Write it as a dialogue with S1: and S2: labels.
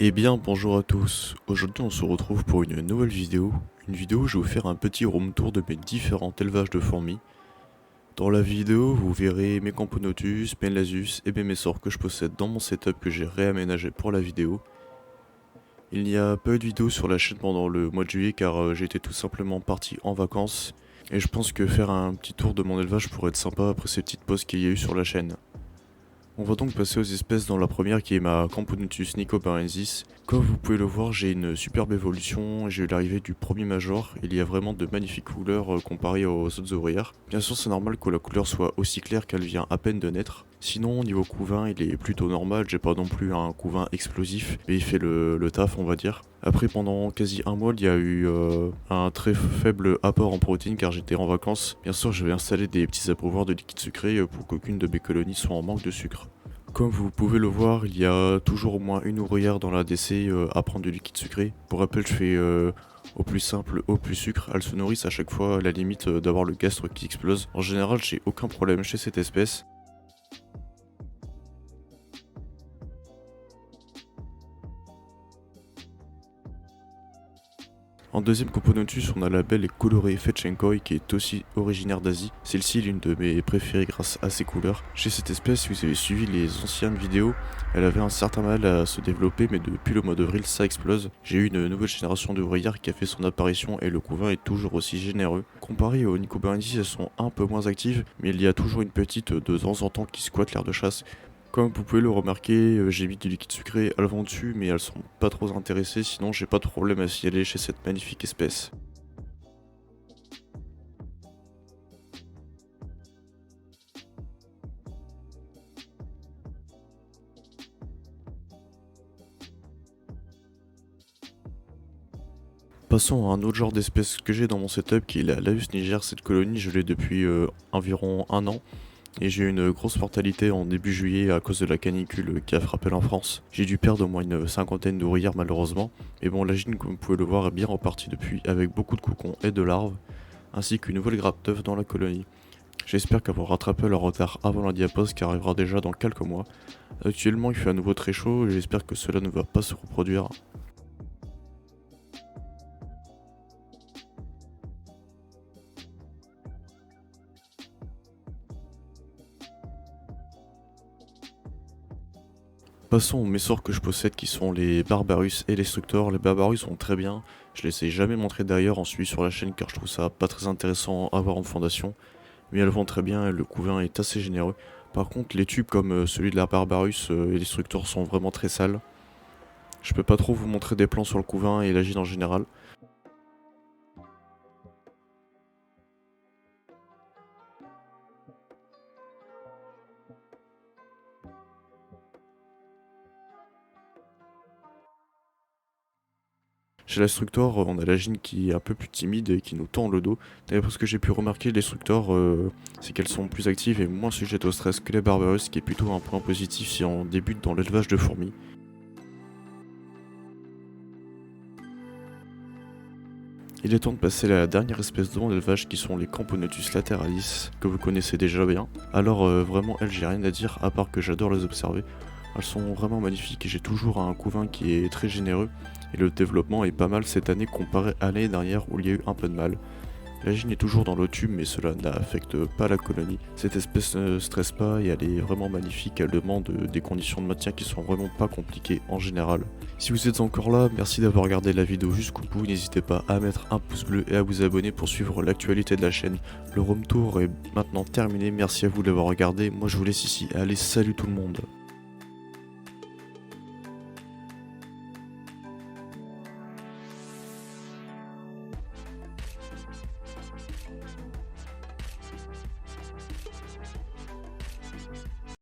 S1: Eh bien bonjour à tous, aujourd'hui on se retrouve pour une nouvelle vidéo. Une vidéo où je vais vous faire un petit room tour de mes différents élevages de fourmis. Dans la vidéo vous verrez mes Camponotus, mes Lasus et mes sorts que je possède dans mon setup que j'ai réaménagé pour la vidéo. Il n'y a pas eu de vidéo sur la chaîne pendant le mois de juillet car j'étais tout simplement parti en vacances. Et je pense que faire un petit tour de mon élevage pourrait être sympa après ces petites pauses qu'il y a eu sur la chaîne. On va donc passer aux espèces dans la première qui est ma Camponotus nicobarensis. Comme vous pouvez le voir, j'ai une superbe évolution, j'ai eu l'arrivée du premier major, il y a vraiment de magnifiques couleurs comparées aux autres ouvrières. Bien sûr c'est normal que la couleur soit aussi claire qu'elle vient à peine de naître. Sinon au niveau couvain il est plutôt normal, j'ai pas non plus un couvain explosif, mais il fait le taf on va dire. Après pendant quasi un mois il y a eu un très faible apport en protéines car j'étais en vacances. Bien sûr j'avais installé des petits abreuvoirs de liquide sucré pour qu'aucune de mes colonies soit en manque de sucre. Comme vous pouvez le voir, il y a toujours au moins une ouvrière dans la DC à prendre du liquide sucré. Pour rappel, je fais au plus simple, au plus sucre. Elles se nourrissent à chaque fois à la limite d'avoir le gastre qui explose. En général, j'ai aucun problème chez cette espèce. En deuxième Camponotus, on a la belle et colorée Fetchenkoi qui est aussi originaire d'Asie. Celle-ci est l'une de mes préférées grâce à ses couleurs. Chez cette espèce, si vous avez suivi les anciennes vidéos, elle avait un certain mal à se développer mais depuis le mois d'avril ça explose. J'ai eu une nouvelle génération d'ouvrières qui a fait son apparition et le couvain est toujours aussi généreux. Comparé aux Nicobarandis, elles sont un peu moins actives mais il y a toujours une petite de temps en temps qui squatte l'air de chasse. Comme vous pouvez le remarquer, j'ai mis du liquide sucré, elles vont dessus, mais elles sont pas trop intéressées, sinon j'ai pas de problème à signaler chez cette magnifique espèce. Passons à un autre genre d'espèce que j'ai dans mon setup qui est la Laus niger. Cette colonie, je l'ai depuis environ un an. Et j'ai eu une grosse mortalité en début juillet à cause de la canicule qui a frappé en France. J'ai dû perdre au moins une cinquantaine d'ouvrières malheureusement. Mais bon, la gine, comme vous pouvez le voir, est bien repartie depuis avec beaucoup de cocons et de larves, ainsi qu'une nouvelle grappe d'œufs dans la colonie. J'espère qu'avoir rattrapé leur retard avant la diapause qui arrivera déjà dans quelques mois. Actuellement il fait à nouveau très chaud et j'espère que cela ne va pas se reproduire. Passons aux messors que je possède qui sont les Barbarus et les Structors. Les Barbarus sont très bien, je les ai jamais montrés d'ailleurs en suivi sur la chaîne car je trouve ça pas très intéressant à voir en fondation. Mais elles vont très bien et le couvain est assez généreux. Par contre les tubes comme celui de la Barbarus et les Structors sont vraiment très sales. Je peux pas trop vous montrer des plans sur le couvain et la gine en général. Chez l'instructeur, on a la gine qui est un peu plus timide et qui nous tend le dos. D'ailleurs, ce que j'ai pu remarquer, les instructeurs, c'est qu'elles sont plus actives et moins sujettes au stress que les Barbarus, ce qui est plutôt un point positif si on débute dans l'élevage de fourmis. Il est temps de passer à la dernière espèce de mon élevage qui sont les Camponotus lateralis, que vous connaissez déjà bien. Alors vraiment, elles, j'ai rien à dire, à part que j'adore les observer. Elles sont vraiment magnifiques et j'ai toujours un couvain qui est très généreux. Et le développement est pas mal cette année comparé à l'année dernière où il y a eu un peu de mal. La gine est toujours dans le tube mais cela n'affecte pas la colonie. Cette espèce ne stresse pas et elle est vraiment magnifique, elle demande des conditions de maintien qui sont vraiment pas compliquées en général. Si vous êtes encore là, merci d'avoir regardé la vidéo jusqu'au bout, n'hésitez pas à mettre un pouce bleu et à vous abonner pour suivre l'actualité de la chaîne. Le room tour est maintenant terminé, merci à vous d'avoir regardé, moi je vous laisse ici, allez salut tout le monde.